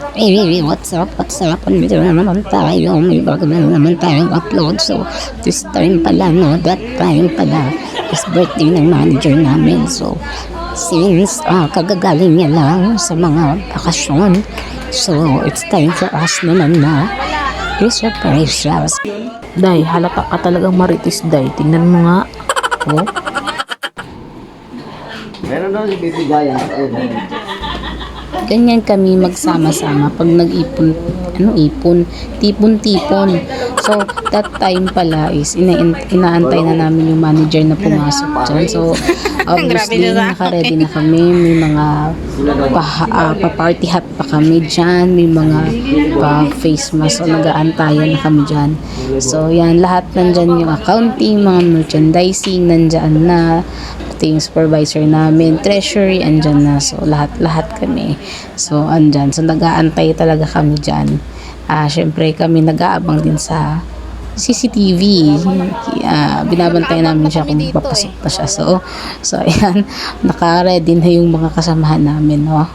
Hey, what's up? Andito na naman tayo. May bago na naman tayong upload. So, this time pala, no? That time pala is birthday ng manager namin. So, since kagagaling niya lang sa mga bakasyon, so, it's time for us naman na i-surprise siya. Day, halata ka talagang maritis, Day. Tingnan mo nga. Oh. Meron daw si Baby Gaya. Ganyan kami magsama-sama pag nag-ipon, tipon-tipon. So, that time pala is inaantay na namin yung manager na pumasok dyan. So, obviously, naka-ready na kami. May mga pa-party hat pa kami dyan. May mga pa-face mask. So, nag-aantayan na kami dyan. So, yan. Lahat nandyan yung accounting, mga merchandising, nandyan na. Pati yung supervisor namin, treasury, andyan na. So, lahat kami. So, andyan. So, nag-aantay talaga kami dyan. Syempre, kami nag-aabang din sa CCTV. Binabantay namin siya kung papasok pa siya. So ayan. Naka-ready na yung mga kasamahan namin, no?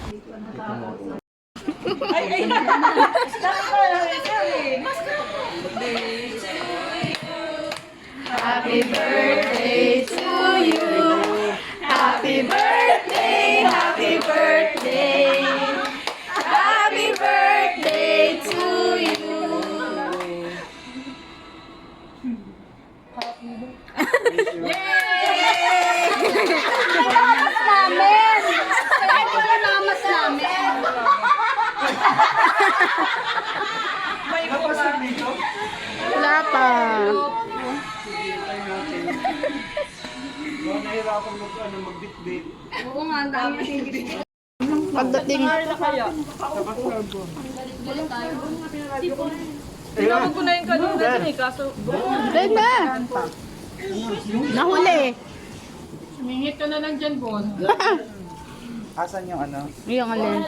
Happy birthday to you. Happy birthday, happy birthday. Happy birthday to you. Yay! Mamas namin. Kaya ko na mamas namin. Wala pa. Nahirapan mag-bit-bit. Oo nga, ang dami Pagdating. Tinawag ko na yung kanina dun eh, kaso... Dahil na. Nahuli. Sumingit ka na lang dyan, Bon. Asan yung ano? Yung alin.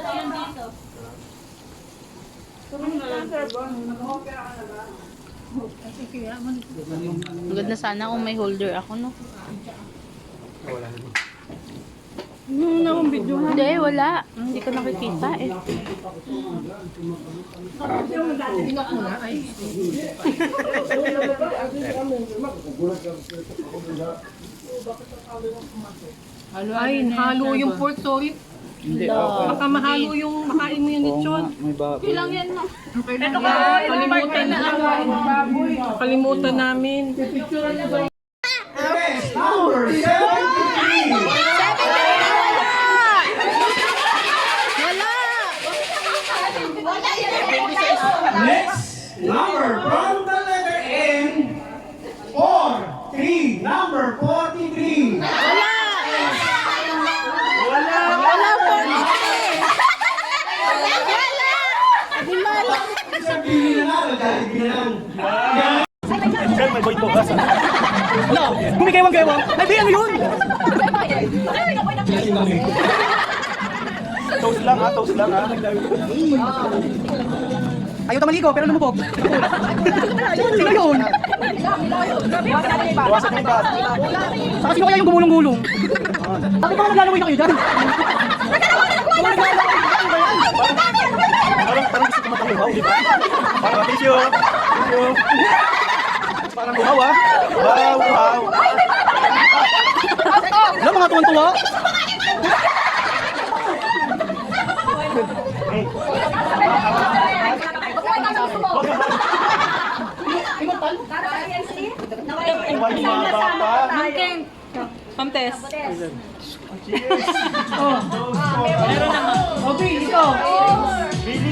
Maganda sana kung may holder ako, no? Hindi, wala. Hindi ko nakikita eh. Ay, halo yung pork, sorry. Hindi, Baka mahalo yung makain mo yung lechon. may baboy. Ilang yan, no? Ito ka, kalimutan na ako. Kalimutan namin. Next number from the letter N, 43, number 43. Sabihin na lang, sabihin na lang. Diyan, may boy to. No, gumigewang-gewang. Ay, di, ano yun? Toast lang ha, toast lang ha. Ayaw tamaligo, pero lumubog. Sino yun? Bawasan yung gas. Saka sino kaya yung gumulong-gulong? Bakit ba naglalaway na kayo dyan? Parang gusto ko matanggaw, di ba? Parang tissue. Tissue. Parang buhaw ha. Wow, wow. Wala mga tuwan-tuwa. Iwan yung mga bata. Pamtes. Okay, ito.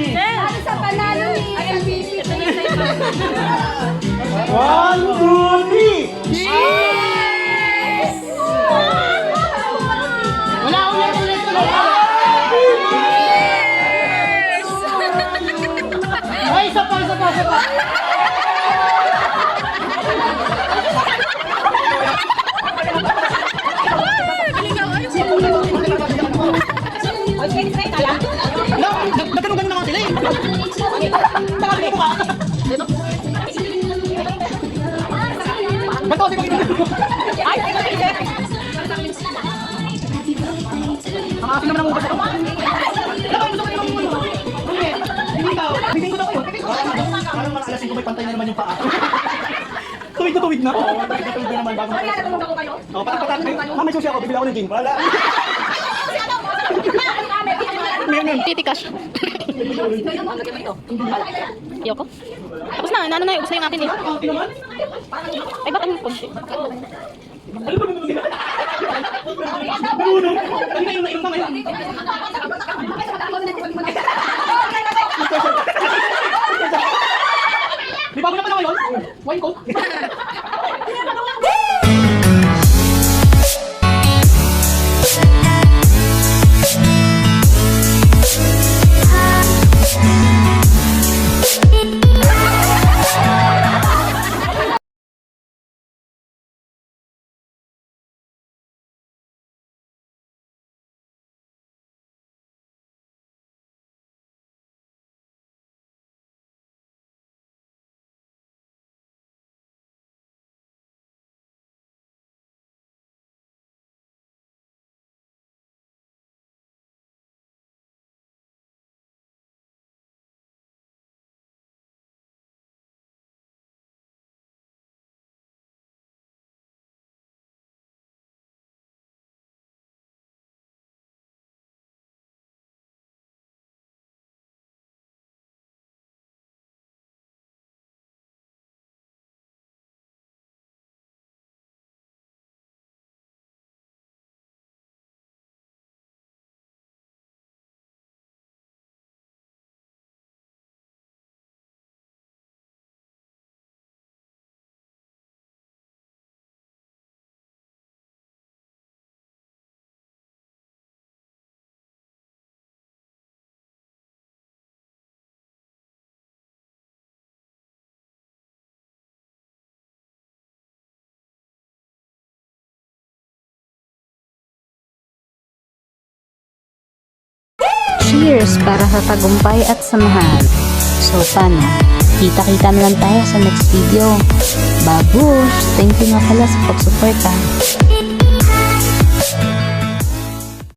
Ano sa panalo ni... Ayan, Bibi. Ito na yung sa'yo. 1, 2, 3. Yes! Wala, ulit. Yes! Ay, isa pa. No, nagtanong-ganun na nga sila eh. Nakakita ko ka. Ba't kasi kami? Ay! Ang asin naman ang ubat. Ano ba gusto ko yung mga Pansin ko may pantay na naman yung paa. Tuwid na tuwid na. Oo, tuwid na naman bago matapos. Oo, patak-patak. May susi ako, bibili ako ng gin. Wala. Meron. Titikas. Ayoko. Tapos na, ano na yung ubos na yung akin eh. Ay, bakit yung konti? Di bago na pa naman yun? Wine coat? Cheers para sa tagumpay at samahan. So, paano? Kita-kita na lang tayo sa next video. Babush! Thank you nga pala sa pagsuporta.